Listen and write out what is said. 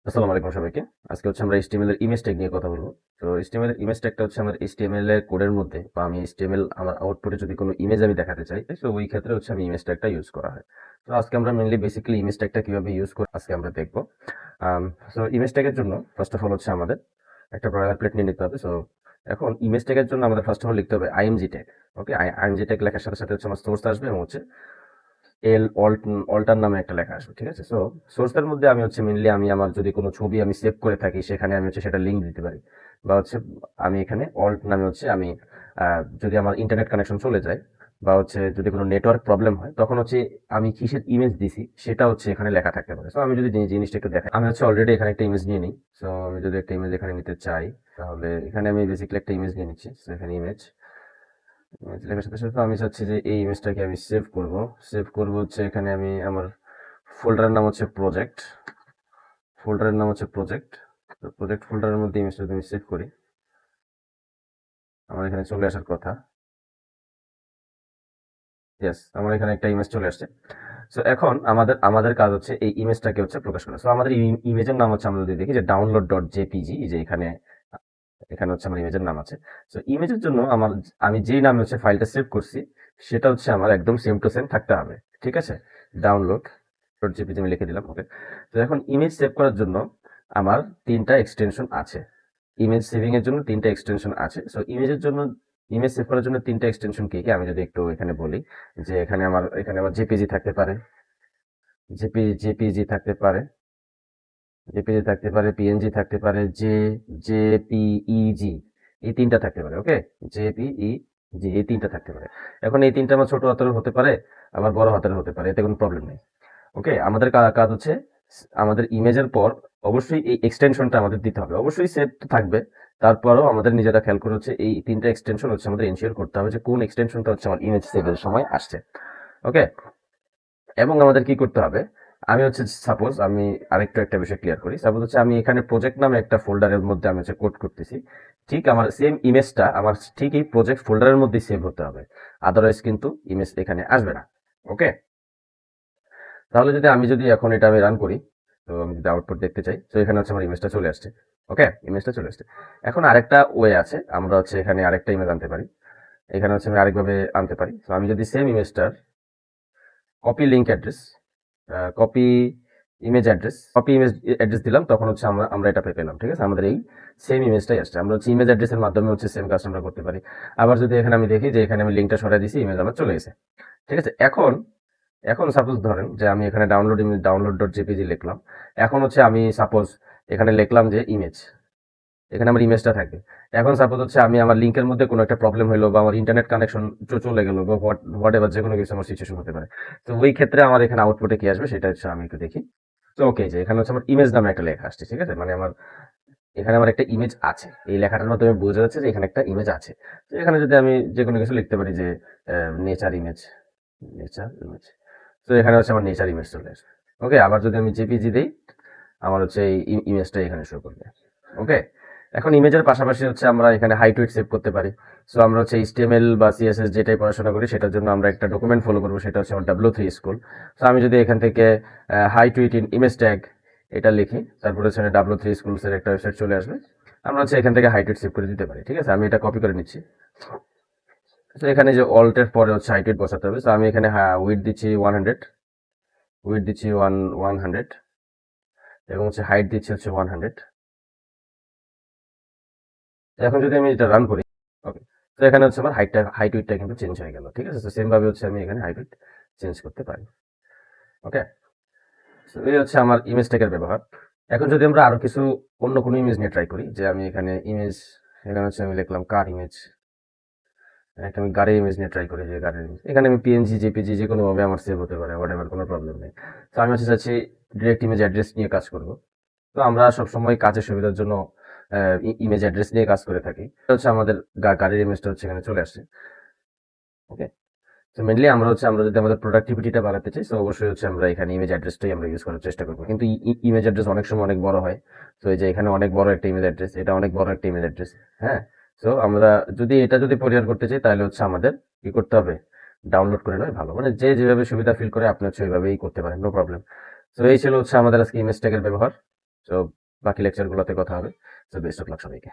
আসসালামু আলাইকুম সবাইকে। আজকে হচ্ছে আমরা HTML এর ইমেজ ট্যাগ নিয়ে কথা বলবো। তো HTML এর ইমেজ ট্যাগটা হচ্ছে আমার HTML এর কোডের মধ্যে বা আমি HTML আমার আউটপুটে যদি কোনো ইমেজ আমি দেখাতে চাই, তো ওই ক্ষেত্রে হচ্ছে আমি ইমেজ ট্যাগটা ইউজ করা হয়। তো আজকে আমরা মেইনলি বেসিক্যালি ইমেজ ট্যাগটা কিভাবে ইউজ করি আজকে আমরা দেখবো। সো ইমেজ ট্যাগের জন্য ফার্স্ট অফ অল হচ্ছে আমাদের একটা ব্রয়লার প্লেট নিয়ে নিতে হবে। সো এখন ইমেজ ট্যাগের জন্য আমাদের ফার্স্ট অফ অল লিখতে হবে আইএমজি ট্যাগ। ওকে, আইএমজি ট্যাগ লেখার সাথে সাথে হচ্ছে আমার সোর্স আসবে এবং হচ্ছে অল্টার নামে একটা লেখা আসবে। ঠিক আছে, সো সোর্সের মধ্যে আমি হচ্ছে মেনলি আমি আমার যদি কোনো ছবি আমি সেভ করে থাকি সেখানে আমি হচ্ছে সেটা লিঙ্ক দিতে পারি, বা হচ্ছে আমি এখানে অল্ট নামে হচ্ছে আমি যদি আমার ইন্টারনেট কানেকশন চলে যায় বা হচ্ছে যদি কোনো নেটওয়ার্ক প্রবলেম হয় তখন হচ্ছে আমি কিসের ইমেজ দিছি সেটা হচ্ছে এখানে লেখা থাকতে পারে। সো আমি যদি জিনিসটা একটু দেখাই, আমি হচ্ছে অলরেডি এখানে একটা ইমেজ নিয়ে নিই। সো আমি যদি একটা ইমেজ এখানে নিতে চাই তাহলে এখানে আমি বেসিক্যালি একটা ইমেজ নিয়ে নিচ্ছি। সো এখানে ইমেজ লেখার সাথে সাথে আমি চাচ্ছি যে এই ইমেজটাকে আমি সেভ করব হচ্ছে এখানে আমি আমার ফোল্ডারের নাম হচ্ছে প্রজেক্ট। তো প্রজেক্ট ফোল্ডারের মধ্যে ইমেজটা আমি সেভ করি, আমার এখানে চলে আসার কথা। ইয়েস, আমার এখানে একটা ইমেজ চলে আসছে। সো এখন আমাদের আমাদের কাজ হচ্ছে এই ইমেজটাকে হচ্ছে প্রকাশ করা। সো আমাদের ইমেজের নাম হচ্ছে আমরা যদি দেখি যে download.jpg, যে এখানে এখানে হচ্ছে আমার ইমেজের নাম আছে। সো ইমেজের জন্য আমি যেই নামে হচ্ছে ফাইলটা সেভ করছি সেটা হচ্ছে আমার একদম সেম টু সেম থাকতে হবে। ঠিক আছে, download.jpg আমি লিখে দিলাম। ওকে, তো এখন ইমেজ সেভ করার জন্য আমার তিনটা এক্সটেনশন আছে। ইমেজ সেভিং এর জন্য তিনটা এক্সটেনশন আছে। সো ইমেজ সেভ করার জন্য তিনটা এক্সটেনশন কি কি আমি যদি একটু এখানে বলি, যে এখানে আমার জেপিজি থাকতে পারে, জেপিজি থাকতে পারে, পিএনজি থাকতে পারে, জেপিইজি, এই তিনটা থাকতে পারে। ওকে, জেপিইজি এই তিনটা থাকতে পারে। এখন এই তিনটা আমার ছোট হাতের হতে পারে, আবার বড় হাতের হতে পারে, এতে কোনো প্রবলেম নেই। ওকে, আমাদের কাজ হচ্ছে আমাদের ইমেজের পর অবশ্যই এই এক্সটেনশনটা আমাদের দিতে হবে। অবশ্যই সেভ তো থাকবে, তারপরেও আমাদের নিজেরা খেয়াল করে হচ্ছে এই তিনটা এক্সটেনশন হচ্ছে আমাদের এনশিওর করতে হবে যে কোন এক্সটেনশনটা হচ্ছে আমার ইমেজ সেভের সময় আসছে। ওকে, এবং আমাদের কি করতে হবে, আমি হচ্ছে সাপোজ আমি আরেকটু একটা বিষয় ক্লিয়ার করি। সাপোজ হচ্ছে আমি এখানে প্রজেক্ট নামে একটা ফোল্ডারের মধ্যে আমি হচ্ছে কোড করতেছি, ঠিক আমার সেম ইমেজটা আমার ঠিক এই প্রজেক্ট ফোল্ডারের মধ্যে সেভ হতে হবে, আদারওয়াইজ কিন্তু ইমেজ এখানে আসবে না। ওকে, তাহলে যদি এখন এটা আমি রান করি, তো আমি যদি আউটপুট দেখতে চাই, তো এখানে হচ্ছে আমার ইমেজটা চলে আসছে। ওকে, ইমেজটা চলে আসছে। এখন আরেকটা ওয়ে আছে, আমরা হচ্ছে এখানে আরেকটা ইমেজ আনতে পারি। এখানে হচ্ছে আমি আরেকভাবে আনতে পারি। তো আমি যদি সেম ইমেজটার copy link address, copy image address দিলাম, তখন হচ্ছে আমরা আমরা এটা পেলাম। ঠিক আছে, আমাদের এই সেম ইমেজটাই আসছে। আমরা হচ্ছে ইমেজ অ্যাড্রেসের মাধ্যমে হচ্ছে সেম কাজ আমরা করতে পারি। আবার যদি এখানে আমি দেখি যে এখানে আমি লিঙ্কটা সরাই দিছি, ইমেজ আমার চলে গেছে। ঠিক আছে, এখন এখন সাপোজ ধরেন যে আমি এখানে ডাউনলোড.জেপিজি লিখলাম। এখন হচ্ছে আমি সাপোজ এখানে লিখলাম যে ইমেজ, এখানে আমার ইমেজটা থাকবে। এখন সাপোজ হচ্ছে আমি আমার লিঙ্কের মধ্যে কোনো একটা প্রবলেম হলো বা আমার ইন্টারনেট কানেকশন চলে গেল বা হোয়াট এভার, যে কোনো কিছু আমার সিচুয়েশন হতে পারে। তো ওই ক্ষেত্রে আমার এখানে আউটপুটে কি আসবে সেটা হচ্ছে আমি একটু দেখি। তো ওকে, যে এখানে হচ্ছে আমার ইমেজ নামে একটা লেখা আসছে। ঠিক আছে, মানে এখানে আমার একটা ইমেজ আছে, এই লেখাটার মাধ্যমে বোঝা যাচ্ছে যে এখানে একটা ইমেজ আছে। তো এখানে যদি আমি যে কোনো কিছু লিখতে পারি যে নেচার ইমেজ, তো এখানে হচ্ছে আমার নেচার ইমেজ চলে আসবে। ওকে, আবার যদি আমি জেপিজি দিই, আমার হচ্ছে এই ইমেজটা এখানে শো করবে। ওকে, এখন ইমেজের পাশাপাশি হচ্ছে আমরা এখানে হাইট ওয়েট সেভ করতে পারি। সো আমরা হচ্ছে এইচটিএমএল বা সিএসএস যেটাই পড়াশোনা করি সেটার জন্য আমরা একটা ডকুমেন্ট ফলো করবো, সেটা হচ্ছে আমার W3 স্কুল। সো আমি যদি এখান থেকে height weight in image tag এটা লিখি, তারপরে হচ্ছে W3 স্কুলস এর একটা ওয়েবসাইট চলে আসবে। আমরা হচ্ছে এখান থেকে হাইট ওয়েট সেভ করে দিতে পারি। ঠিক আছে, আমি এটা কপি করে নিচ্ছি। তো এখানে যে অল্টের পরে হচ্ছে হাইট ওয়েট বসাতে হবে। তো আমি এখানে উইথ দিচ্ছি 100, উইথ দিচ্ছি 100, এবং হচ্ছে হাইট দিচ্ছি হচ্ছে 100। এখন যদি আমি এটা রান করি, ওকে, তো এখানে হচ্ছে আমার হাইট উইডটা কিন্তু চেঞ্জ হয়ে গেল। ঠিক আছে, তো সেম ভাবে হচ্ছে আমি এখানে হাইট উইড চেঞ্জ করতে পারি। ওকে, তো এই হচ্ছে আমার ইমেজ ট্যাগের ব্যবহার। এখন যদি আমরা আরো কিছু অন্য কোনো ইমেজ নিয়ে ট্রাই করি, যে আমি এখানে হচ্ছে আমি লিখলাম কার ইমেজ, একটা আমি গাড়ির ইমেজ নিয়ে ট্রাই করি, যে গাড়ির ইমেজ এখানে আমি পিএনজি জেপিজি যে কোনো ভাবে আমার সেভ হতে পারে, হোয়াটএভার, কোনো প্রবলেম নেই। তো আমি হচ্ছে চাচ্ছি ডিরেক্ট ইমেজ অ্যাড্রেস নিয়ে কাজ করব। তো আমরা সবসময় কাজের সুবিধার জন্য ইমেজ অ্যাড্রেস নিয়ে কাজ করে থাকি। এটা হচ্ছে আমাদের গাড়ির ইমেজটা হচ্ছে এখানে চলে আসছে। ওকে, তো মেনলি আমরা যদি আমাদের প্রোডাক্টিভিটিটা বাড়াতে চাই, তো অবশ্যই হচ্ছে আমরা এখানে ইমেজ অ্যাড্রেসটাই আমরা ইউজ করার চেষ্টা করবো। কিন্তু ইমেজ অ্যাড্রেস অনেক সময় অনেক বড় হয়। তো এই যে এখানে অনেক বড় একটা ইমেজ অ্যাড্রেস, এটা অনেক বড় একটা ইমেজ অ্যাড্রেস। হ্যাঁ, তো আমরা যদি পরিহার করতে চাই তাহলে হচ্ছে আমাদের কি করতে হবে, ডাউনলোড করে নেওয়া ভালো। মানে যে যেভাবে সুবিধা ফিল করে আপনি হচ্ছে ওইভাবেই করতে পারেন, নো প্রবলেম। তো এই ছিল হচ্ছে আমাদের আজকে ইমেজ ট্যাগের ব্যবহার। তো বাকি লেকচারগুলোতে কথা হবে। তো বেস্ট অফ লাক সবাইকে।